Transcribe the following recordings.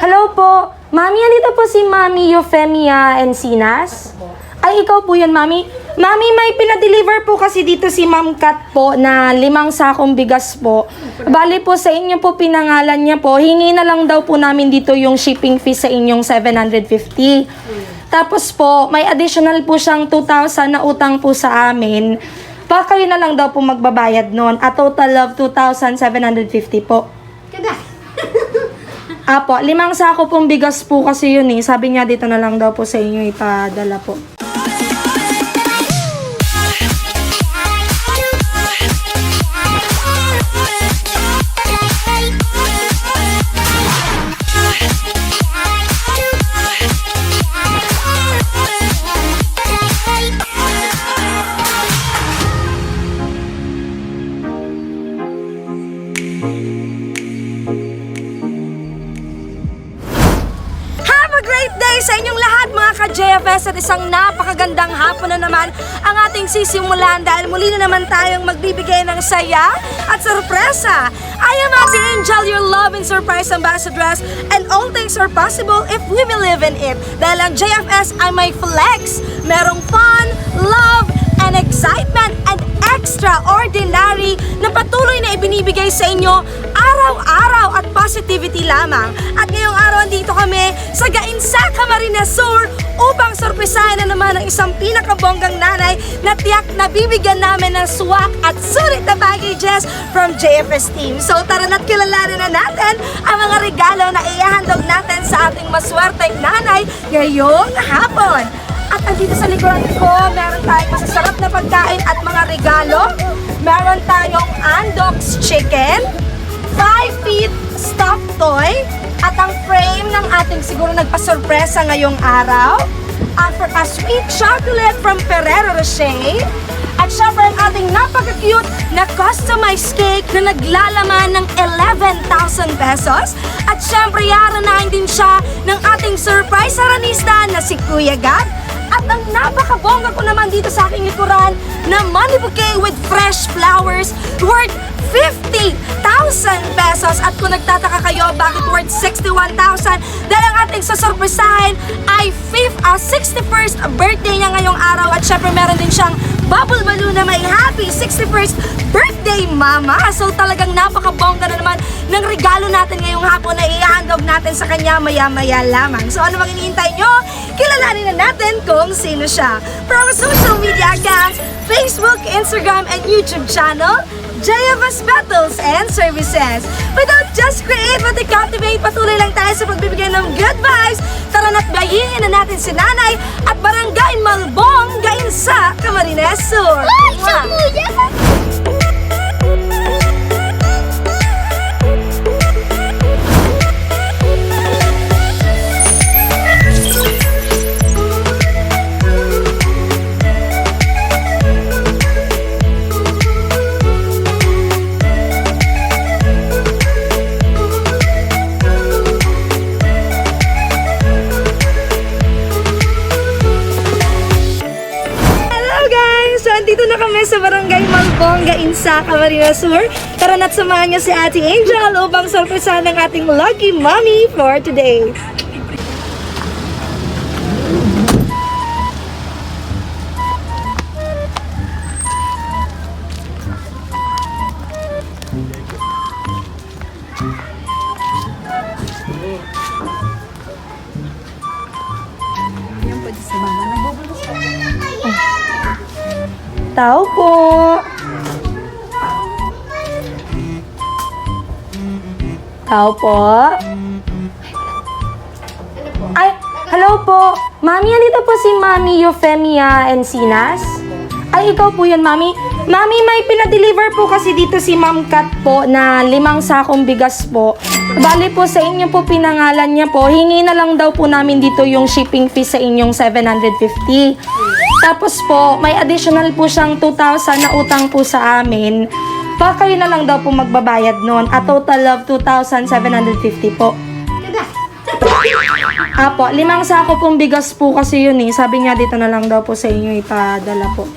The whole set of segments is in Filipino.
Hello po. Mami, andito po si Mami Eufemia Encinas. Ay, ikaw po yan, Mami. Mami, may pinadeliver po kasi dito si Ma'am Kat po na 5 sakong bigas po. Bali po sa inyo po pinangalan niya po. Hingi na lang daw po namin dito yung shipping fee sa inyong 750. Tapos po, may additional po siyang 2,000 na utang po sa amin. Baka kayo na lang daw po magbabayad nun. A total of 2,750 po. Apo, 5 sako pong bigas po kasi yun eh. Sabi niya dito na lang daw po sa inyo ipadala po. Sa inyong lahat mga ka-JFS at isang napakagandang hapon na naman ang ating sisimulan dahil muli na naman tayong magbibigay ng saya at sorpresa. I am Ate Angel, your love and surprise ambassadress, and all things are possible if we believe in it. Dahil ang JFS ay may flex, merong fun, love, and excitement and extraordinary na patuloy na ibinibigay sa inyo araw-araw at positivity lamang. At ngayong araw andito kami sa Gainsa, Camarines Sur upang sorpresahin na naman ang isang pinakabonggang nanay na tiyak na bibigyan namin ng swak at sulit na packages from JFS team. So tara na't kilalanin na natin ang mga regalo na ihahandog natin sa ating maswerteng nanay ngayong hapon. At andito sa likuran ko, meron tayong masasarap na pagkain at mga regalo. Meron tayong Andox Chicken, 5 feet stuffed toy, at ang frame ng ating siguro nagpasorpresa ngayong araw. At for a sweet chocolate from Ferrero Rocher. At syempre ang ating napaka-cute na customized cake na naglalaman ng 11,000 pesos. At syempre yaranahin din siya ng ating surprise haranista na si Kuya Gab. At ang napakabongga ko naman dito sa aking likuran na money bouquet with fresh flowers worth 50,000 pesos. At kung nagtataka kayo bakit worth 61,000, dahil ang ating sasorpresahin ay 61st birthday niya ngayong araw. At syempre meron din siyang bubble balloon na may happy 61st birthday mama. So talagang napakabongga na naman ng regalo natin ngayong hapon na ihahandog natin sa kanya maya-maya lamang. So ano bang iniintay nyo? Kilalanin na natin kung sino siya. From social media accounts, Facebook, Instagram, and YouTube channel, JFS Battles and Services. Without just create but captivate, patuloy lang tayo sa pagbibigay ng good vibes. Tara na't bayingin na natin si Nanay at Barangay Malbong, Gainsa, Camarines Sur. Dito na kami sa Barangay Malbong, Gainsa, Camarines Sur. Tara na't samahan niyo si Ate Angel upang sorpresahan ng ating lucky mommy for today. Tao po. Tao po. Ay, hello po. Mami, andito po si Mami Eufemia Encinas. Ay, ikaw po yan, Mami. Mami, may pinadeliver po kasi dito si Ma'am Kat po na 5 sakong bigas po. Bali po sa inyo po pinangalan niya po. Hingi na lang daw po namin dito yung shipping fee sa inyong 750. Tapos po, may additional po siyang 2,000 na utang po sa amin. Baka kayo na lang daw po magbabayad nun. A total of 2,750 po. Apo, 5 sako pong bigas po kasi yun eh. Sabi niya dito na lang daw po sa inyo ipadala po.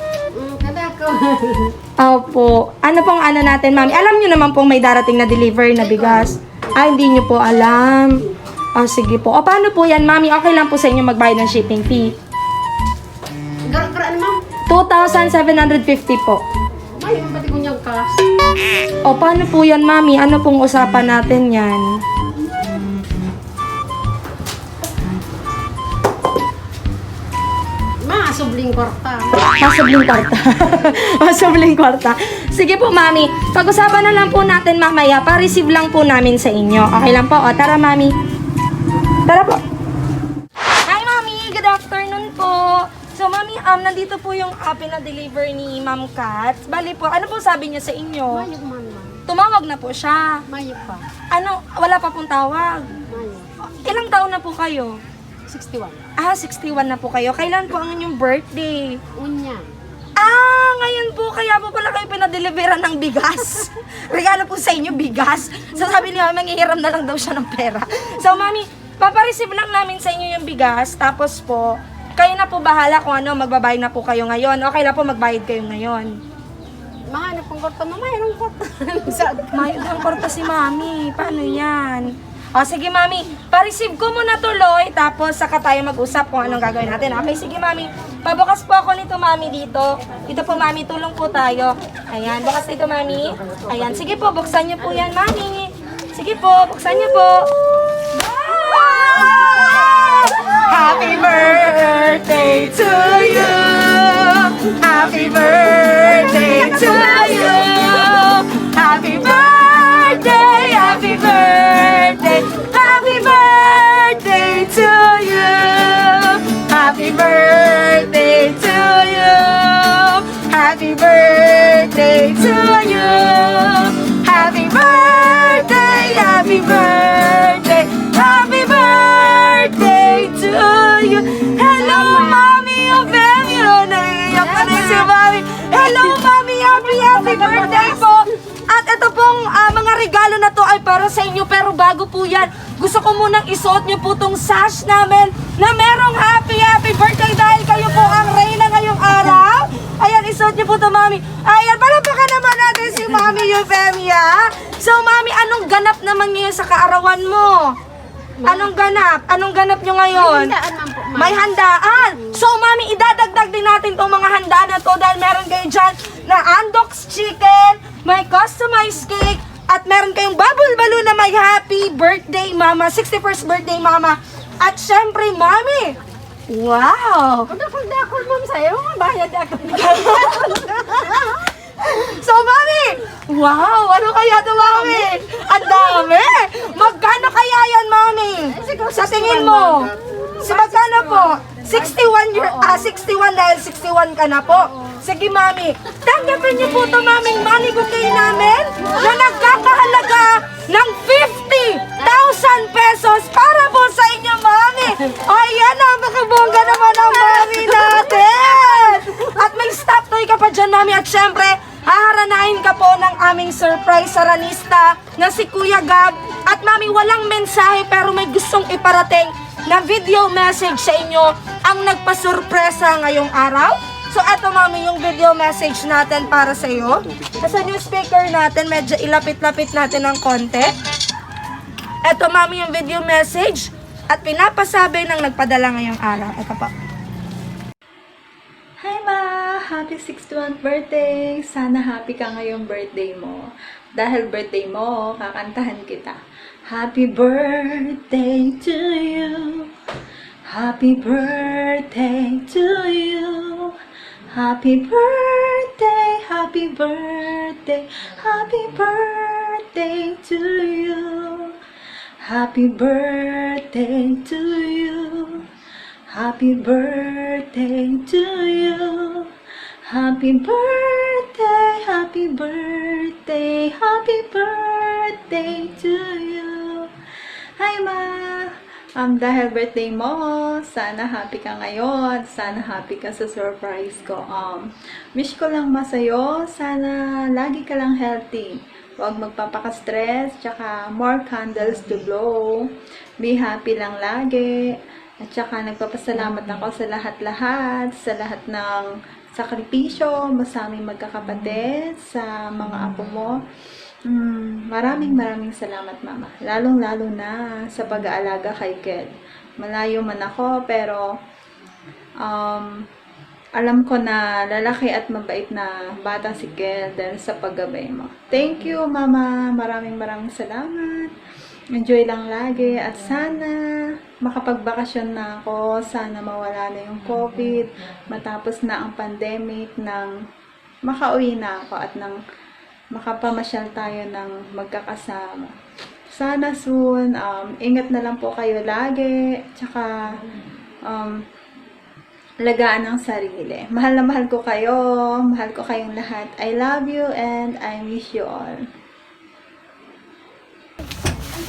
Opo. Ano pong ano natin, Mami? Alam niyo naman pong may darating na delivery na bigas. Ay, hindi niyo po alam. Ah, sige po. O, paano po yan, Mami? Okay lang po sa inyo magbayad ng shipping fee. Gara-garaan, ma'am. 2,750 po. May, yung pati ko niyang cash. O, paano po yan, Mami? Ano pong usapan natin yan? Subling kwarta. Masubling kwarta. Masubling kwarta. Sige po, Mami. Pag-usapan na lang po natin mamaya. Pa-receive lang po namin sa inyo. Okay lang po? O, tara, Mami. Tara po. Hi, Mami. Good afternoon po. So, Mami, nandito po yung pinadeliver ni Ma'am Kat. Bali po, ano po sabi niya sa inyo? Mayok man, ma'am. Tumawag na po siya. Mayok pa. Ano, wala pa pong tawag. Mayok. Ilang taon na po kayo? 61. Ah, 61 na po kayo. Kailan po ang inyong birthday? Unya. Ah, ngayon po, kaya po pala kayo pinadeliveran ng bigas. Regalo po sa inyo, bigas. So sabi niya, manghihiram na lang daw siya ng pera. So mami, papareceive lang namin sa inyo yung bigas. Tapos po, kayo na po bahala kung ano, magbabayad na po kayo ngayon. Okay na po, magbayad kayo ngayon. Mahanap ang kwarta, mama. Mayroong kwarta. Mayroon ang korta si mami. Paano yan? O, sige, mami. Pa-receive ko muna tuloy. Tapos, saka tayo mag-usap kung anong gagawin natin. Okay, sige, mami. Pabukas po ako nito, mami, dito. Dito po, mami. Tulong po tayo. Ayan, bukas dito, mami. Ayan, sige po. Buksan niyo po yan, mami. Sige po, buksan niyo po. Wow! Happy birthday to you! Happy birthday to you! Happy birthday! Happy birthday! Happy birthday to you! Happy birthday to you! Happy birthday to you! Happy birthday! Happy birthday! Happy birthday to you! Hello, Mommy! Ang baby! Naiiyak ka na si Mommy! Hello, Mommy! Happy birthday po! At ito pong mga regalo na to ay para sa inyo, pero bago po yan, gusto ko munang isuot nyo po tong sash namin na merong happy birthday dahil kayo po ang reyna ngayong araw. Ayan, isuot nyo po to, Mami. Ayan, palapakan naman natin si Mami Euphemia. So, Mami, anong ganap naman ngayon sa kaarawan mo? Anong ganap? Anong ganap nyo ngayon? May handaan, ma'am po, ma'am. May handaan. So, Mami, idadagdag din natin tong mga handaan na to dahil meron kayo dyan na Andox chicken, may customized cake, at meron kayong bubble balloon na may happy birthday, Mama. 61st birthday, Mama. At syempre, Mami, wow! Dakol, ma'am, sa'yo. Bayad ako. So, Mami, wow! Ano kaya to, Mami? Ang dami! Magkano kaya yan, Mami? Sa tingin mo? Sa magkano po? 61 dahil 61 ka na po. Sige, Mami. Tanggapin niyo po ito, Mami. Money bouquet namin na nagkakahalaga ng 50,000 pesos para po sa inyo, Mami. Ayan, napakabongga naman ang Mami natin. At may stop toy ka pa dyan, Mami. At syempre, haharanahin ka po ng aming surprise saranista na si Kuya Gab. At Mami, walang mensahe pero may gustong iparating na video message sa inyo ang nagpasurpresa ngayong araw. So, eto, Mami, yung video message natin para sa iyo. Sa new speaker natin, medyo ilapit-lapit natin ng konti. Eto, Mami, yung video message at pinapasabi ng nagpadala ngayong araw. Eto pa. Hi Ma! Happy 61st birthday! Sana happy ka ngayong birthday mo. Dahil birthday mo, kakantahan kita. Happy birthday to you. Happy birthday to you. Happy birthday, happy birthday, happy birthday to you. Happy birthday to you. Happy birthday to you. Happy birthday, happy birthday, happy birthday to you. Hi Ma! Dahil birthday mo, sana happy ka ngayon. Sana happy ka sa surprise ko. Wish ko lang masayo, sana lagi ka lang healthy. Huwag magpapaka-stress, tsaka more candles to blow. Be happy lang lagi. At tsaka nagpapasalamat ako sa lahat-lahat, sa lahat ng sakripisyo mo sa aming magkakapatid, sa mga apo mo, Maraming salamat, Mama. Lalong-lalo na sa pag-aalaga kay Kel. Malayo man ako, pero alam ko na lalaki at mabait na bata si Kel dahil sa paggabay mo. Thank you, Mama. Maraming salamat. Enjoy lang lagi at sana makapagbakasyon na ako. Sana mawala na yung COVID. Matapos na ang pandemic nang makauwi na ako at nang makapamasyal tayo ng magkakasama. Sana soon. Ingat na lang po kayo lagi. Tsaka lagaan ang sarili. Mahal na mahal ko kayo. Mahal ko kayong lahat. I love you and I miss you all.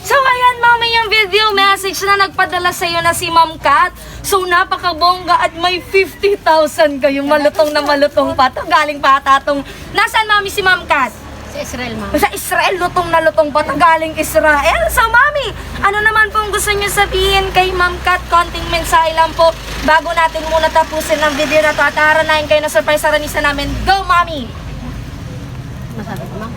So, ayan, mami, yung video message na nagpadala sa'yo na si Ma'am Kat. So, napakabongga at may 50,000 kayong malutong na malutong pa. Ito, galing pa tatong. Nasaan, mami, si Ma'am Kat? Sa Israel, ma'am. Sa Israel, lutong na lutong pa. Ito, galing Israel. So, mami, ano naman pong gusto niyo sabihin kay Ma'am Kat? Konting mensahe lang po bago natin muna tapusin ang video na to at haranayin kayo na surprise aranista namin. Go, mami! Masabi ko, ma'am.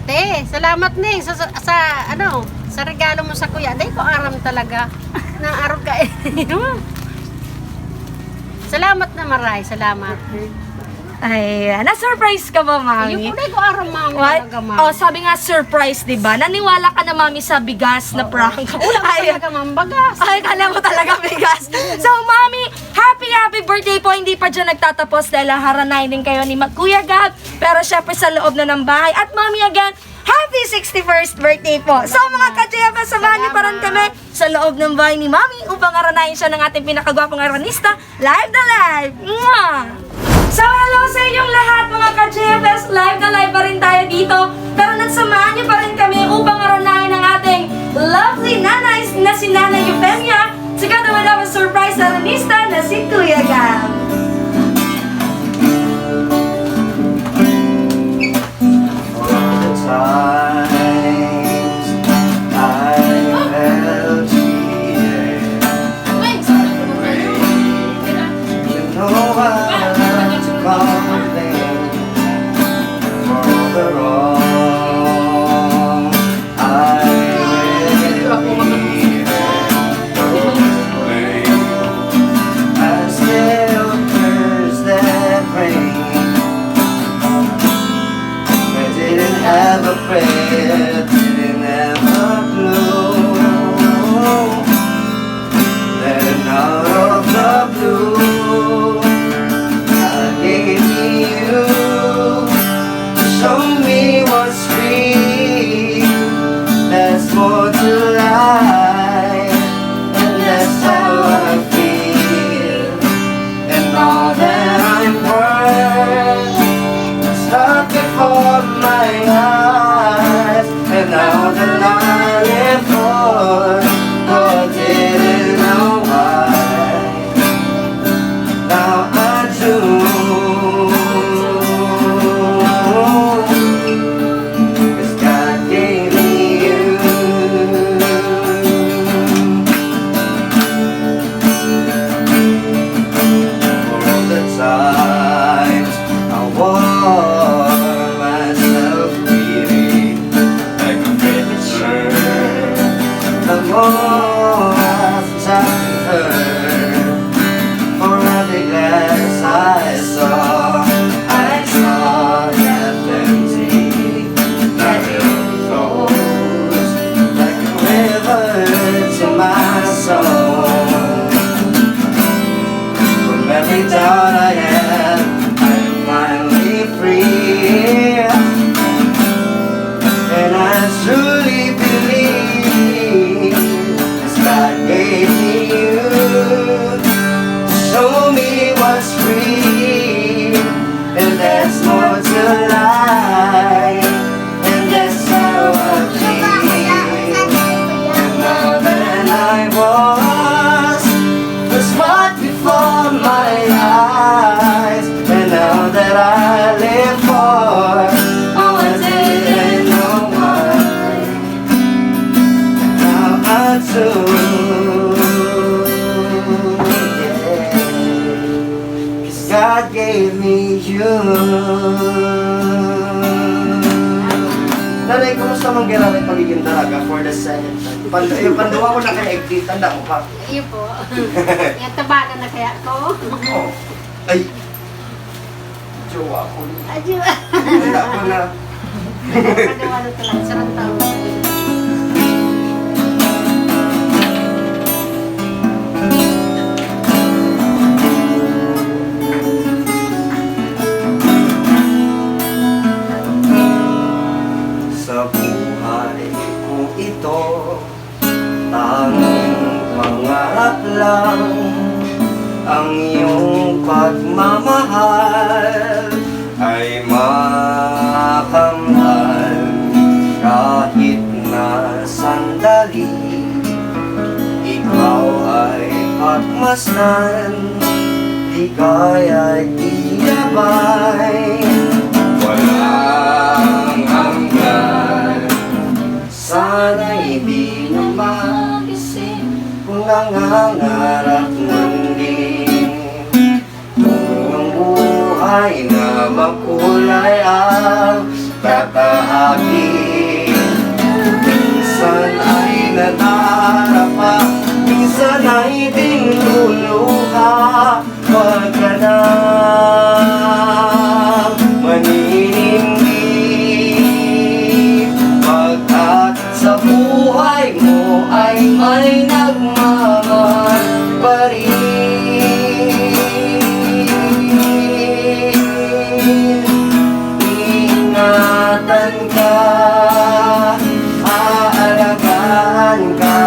Te, salamat ning sa regalo mo sa kuya. Day ko aram talaga. Nang araw ka eh. Salamat na maray, salamat. Ay, na-surprise ka ba, mami? Yung kulay ko aram, ma'am. What? Talaga, ma'am. Oh, sabi nga surprise, 'di ba? Naniwala ka na, mami, sa bigas na prank. Ay, Talaga, ma'am, bagas. ay, kala mo talaga bigas. So, mami, happy birthday po. Hindi pa dyan nagtatapos dahil haranayin din kayo ni Kuya Gab. Pero syempre sa loob na ng bahay. At mami, again, happy 61st birthday po. So, mga ka-JFS, samahan niyo pa rin kami sa loob ng bahay ni mami upang haranayin siya ng ating pinakagwapong aranista. Live na live! Mwah! So, hello sa inyong lahat, mga ka-JFS. Live na live pa rin tayo dito. Pero nagsamahan niyo pa rin kami upang aranayin ang ating lovely nanay na si Nanay Euphemia. Sikat naman ang surprise aranista na si Kuya Gab. God gave me you. Kumusta man kaya namin pagiging dalaga for the second time? Yung panduwa ko na kaya exit, tanda ko pa. Iyo po. Yan, tabanan na kaya ko. Oh. Ay! Jowa ko. Adiyo. Tanda ko na. Pagawa na talaga. Sarang taon. Sa buhay ko ito, tanging pangarap lang ang iyong pagmamahal ay makamtan kahit na sandali. Ikaw ay pagmasdan, di kaya'y tiyabay. Walang hanggan, sana'y di na magising kung nangangarap muling. Kung ang buhay na makulay ang tatahakin, minsan ay nadarapa, minsan ay dinluluha. Huwag ka na maninindi, pagkat sa buhay mo ay may nagmamahal pa rin. Ingatan ka, aalagaan ka,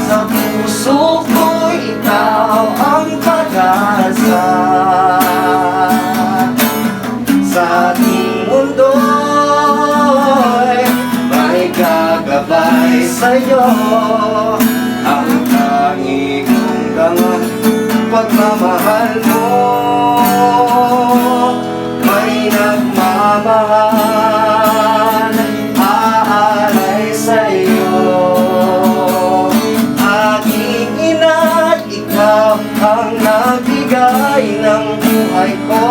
sa puso ko ikaw ang pag-asa. Sa ating mundo'y may gagabay sa'yo, ang tanging hanggang pagmamahal mo. May nagmamahal, aalay sa'yo. Aking ina, ikaw ang nagbigay ng buhay ko,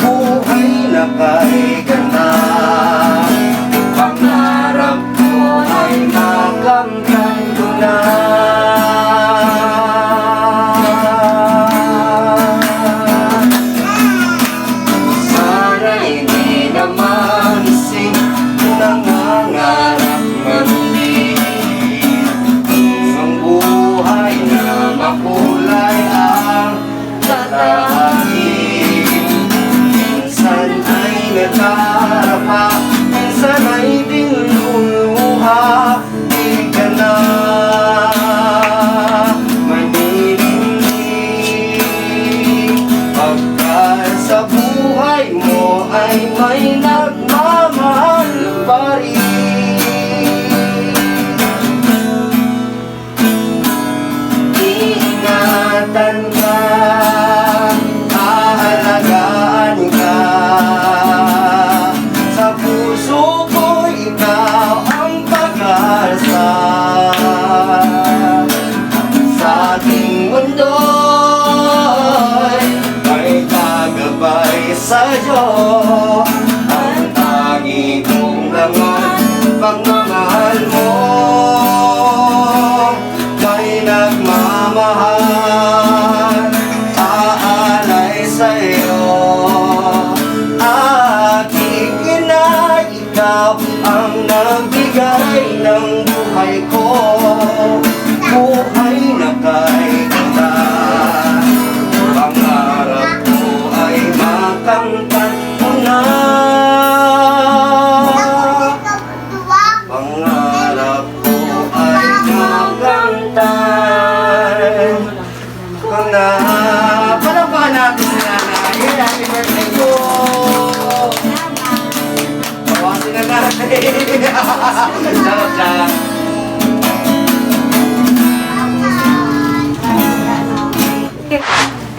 buhay na kay ganda. Pangarap ko ay makamtan ko na. Sana hindi na magising kung nangangarap muli. Ang buhay na makulay ang tatahakin, minsan ay nadarapa, minsan ay dinluluha. Di ka na maninindi, pagkat sa buhay mo ay may nagmamahal pa rin. Ingatan ka, aalagaan ka, sa puso ko ikaw ang pag-asa. Sa ating mundo'y may kagabay sa'yo, ang tangi kong laman, pagmamahal mo. May nagmamahal, aalay sa'yo. Aking ina, ikaw ang nagbigay ng buhay ko, buhay na kay ganda. Pangarap ko ay makamtan mo na. Pangarap ko ay makamtan ko na. Palapakan natin si Nanay. Happy birthday po! Bawasin na natin. Charot lang.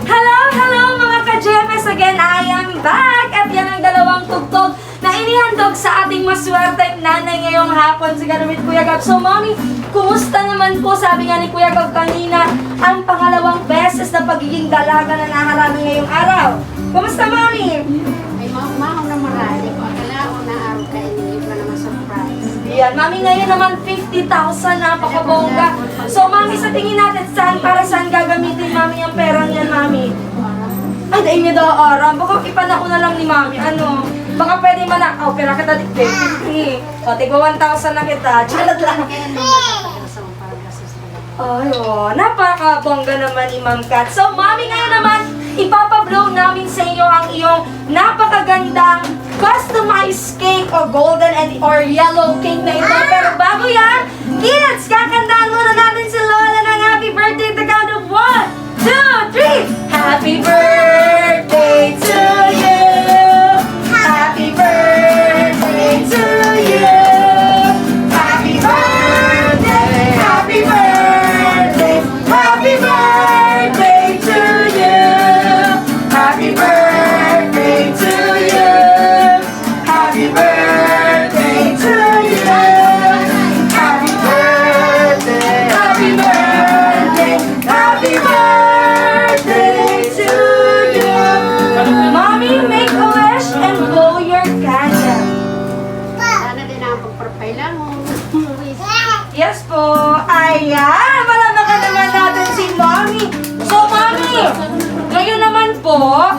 Hello, hello mga ka-GMS! Again, I am back! At yan ang dalawang tugtog na inihandog sa ating maswerteng nanay ngayong hapon sa with Kuya Gab. So, Mommy, kumusta naman po? Sabi nga ni Kuya Gab kanina, ang pangalawang beses na pagiging dalaga na naharami ngayong araw. Kumusta, Mommy? Ay, maho na marami ko. Akala ko na Yan, mami, ngayon naman 50,000, napakabongga. So, mami, sa tingin natin, para saan gagamitin, mami, ang perang yan, mami? Ay, dahil niya daw aram. Baka ipanako na lang ni mami. Ano? Baka pwede man na, oh, pera kita, 50. O, tigwa 1,000 na kita. Charot lang. Ay, oh, napakabongga naman ni Ma'am Kat. So, mami, ngayon naman, ipapablow namin sa iyo ang iyong napakagandang customized cake o golden and or yellow cake na ito. Pero bago yan, kids, kakantahan muna natin si Lola ng happy birthday at the count of 1, 2, 3. Happy birthday to you. Happy birthday to you. Happy birthday, happy birthday, happy birthday to you. Happy birthday to you. Happy birthday to you. Happy birthday, happy birthday, happy birthday to you. Mommy, make a wish and blow your candle. Sana din ang pagpapailan mo. Yes po. Ayan, malamakan naman natin si Mommy. So, Mommy, ngayon naman po,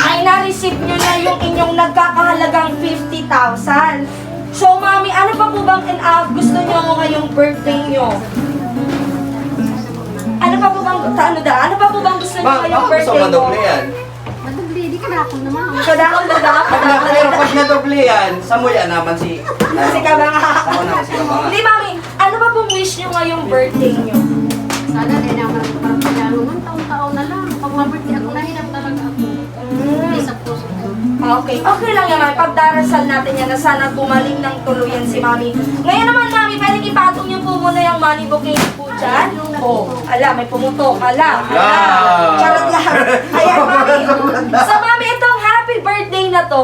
ay na-receive nyo na yung inyong nagkakahalagang 50,000. So, Mommy, ano pa po bang gusto nyo ngayong birthday nyo? Ano pa po bang, ano pa po bang gusto nyo Ma'am, ngayong ako gusto birthday mo? madoble yan. Madali, di ka na ako naman. Pag nadoble yan, sa muya naman si... Si Kabanga. Ako naman si Kabanga. Hindi, Mami, ano pa pong wish nyo ngayong birthday nyo? Sana din ang pagpapailan mo. Taon-taon na lang. Pag mabirthday ako, nahirap talaga ako. Hindi sa puso ko. Okay, okay lang yan, Mami. Pagdarasal natin yan na sana gumaling ng tuluyan si Mami. Ngayon naman, Mami, pwedeng ipatong niyo po muna yung money bouquet po dyan. Oh, ala, may pumutok. Ala. Charot lang. Ayan, Mami. So, Mami, itong happy birthday na to,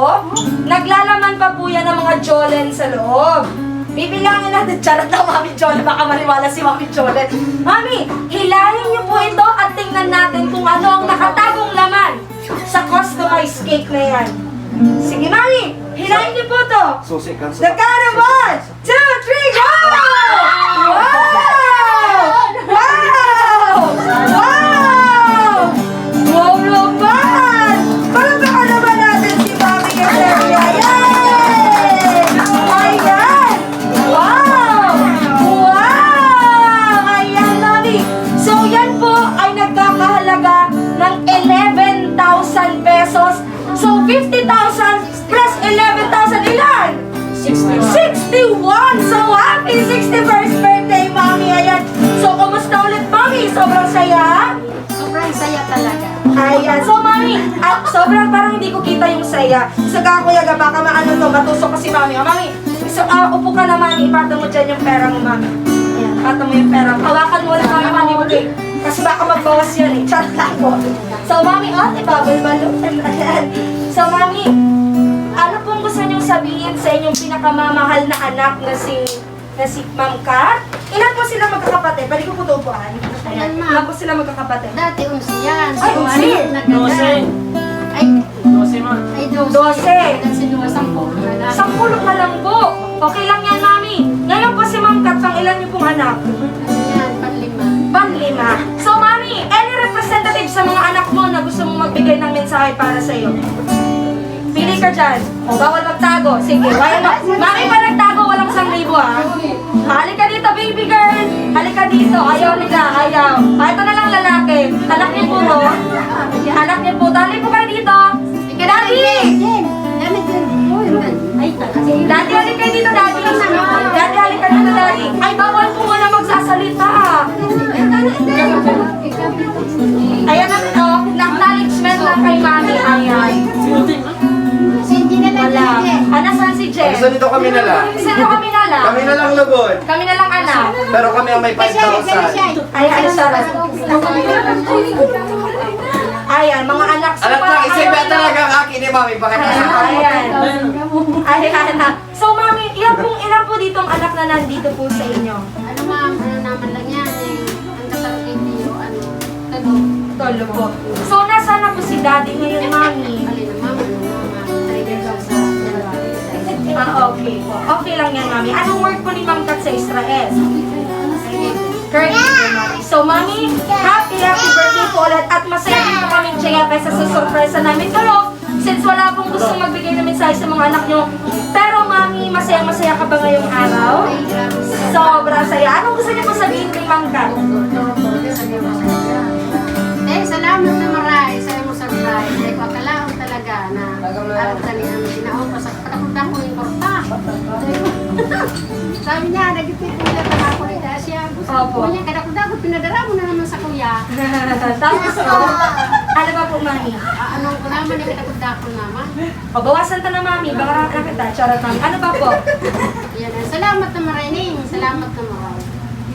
naglalaman pa po yan ng mga jolen sa loob. Bibilangin natin, charot lang, Mami Jolen. Baka maniwala si Mami Jolen. Mami, hilahin niyo po ito at tingnan natin kung ano ang nakatagong laman sa customized cake na yan. Sige, Mami, hilahin niyo po to. Susi ka. The count of 1, 2, 3, go! Wow! Wow! Wow! Wow naman! Palabaka naman natin si Mami Gaseria. Yay! Ayan! Wow! Wow! Ayan, Mami. So, yan po ay nagkakahalaga ng 11,000 pesos. So, 50,000 plus 11,000 ilan? 61! So, happy 61st birthday, Mami! Ayan. So, kumusta ulit, Mami? Sobrang saya? Sobrang saya talaga. Ayan. So, Mami, sobrang parang hindi ko kita yung saya. Isa ka, Kuya, baka maano to, matusok kasi, Mami. Mami, so, upo ka na, Mami. Ipatong mo dyan yung pera mo, Mami. Ayan, ipatong mo yung pera mo. Hawakan mo ulit, Mami, okay? Kasi baka magbawas yan, eh. Chat lang po. So, Mami, ibabal-balutan. Ayan. So, Mami, ano pong gusto niyong sabihin sa inyong pinakamamahal na anak na si Ma'am Kat? Ilan po sila magkakapatid? Balik ko po ito upuan. Ayan. Ilan, Ma'am? Ilan po sila magkakapatid? Dati 11 yan. Ay, 11? 12. Ay, 12. 12. Si Dua, 10. 10 na lang po. Okay lang yan, Mami. Ngayon po si Ma'am Kat, pang ilan niyo pong anak? Yan, 5. Panlima. So, Mami, any representative sa mga anak mo na gusto mong magbigay ng mensahe para sa iyo? Pili ka dyan. O, bawal magtago. Sige, Mami, pa nagtago, walang 1,000 ha. Halika dito, baby girl. Halika dito. Ayaw nila, ayaw. Ito na lang lalaki. Anak niyo po to. Anak niyo po. Dali po kayo dito. Daddy! Daddy, halika dito, Daddy. Daddy, halika dito, Daddy. Ay, bawal po muna magsasalita. Ayan na ito. Acknowledgement lang kay Mami. Ayan. Wala. Nasaan si Jen? Gusto nito kami na lang. Sino kami na lang? Kami na lang lugod. Kami na lang anak. Pero kami ang may 5,000. Ayan, sarap. Ayan, mga anak. Alam lang, isipin talaga ang akin ni Mami. Bakit nasa Ayan. Ayan. So, Mami, ilan po dito ang anak na nandito po sa inyo? Ano, Ma'am? Ano naman lang yan? Ang kasarap dito, ano, Tolo po. So, nasaan na po si Daddy ngayon, Mami? alin na, Ma'am? Ano, Ma'am? 3 days ako sa dalawa. Okay po. Okay lang yan, Mami. Anong word po ni Ma'am Kat sa Israel? Caregiver, Mami. So, Mami, happy birthday po ulit at masaya din po kaming JFS sa sorpresa namin. Pero, since wala pong gustong magbigay ng mensahe sa mga anak nyo, pero Mami, masaya-masaya ka ba ngayong araw? Sobra saya. Anong gusto niyo po sabihin kay Ma'am Kat? Salamat na maray sa iyong surprise. Dahil ko akalaon talaga na araw tani ang sinaon pa sa patakot ko yung korta. Sabi niya, nagipit mo nila pa ako ni Dasya. Opo. Sabi niya, kadakot-dakot, pinadara mo na naman sa kuya. Tapos po, ano ba po, Mami? Anong ko naman yung kadakot-dakot naman. O, bawasan ta na, Mami. Baka na kita. Charot, Mami. Ano ba po? Yan, salamat na maray, Ning. Salamat na maray.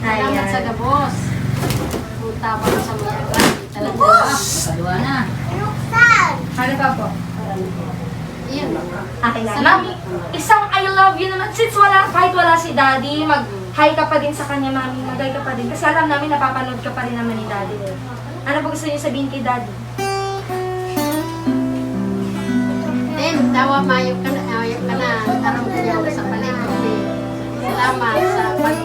Salamat Ayan. sa gabos. Punta pa sa mga talaga. Ano ba po? Iyan. Okay na. Mami, isang I love you naman. Since kahit wala si Daddy, mag-hi ka pa din sa kanya, Mami. Mag-hi ka pa din. Kasi alam namin, napapanood ka pa rin naman ni Daddy. Ano ba gusto niyo sabihin kay Daddy? Then, tawa mayo ka na, aram ka niya sa paligid. Salamat sa pag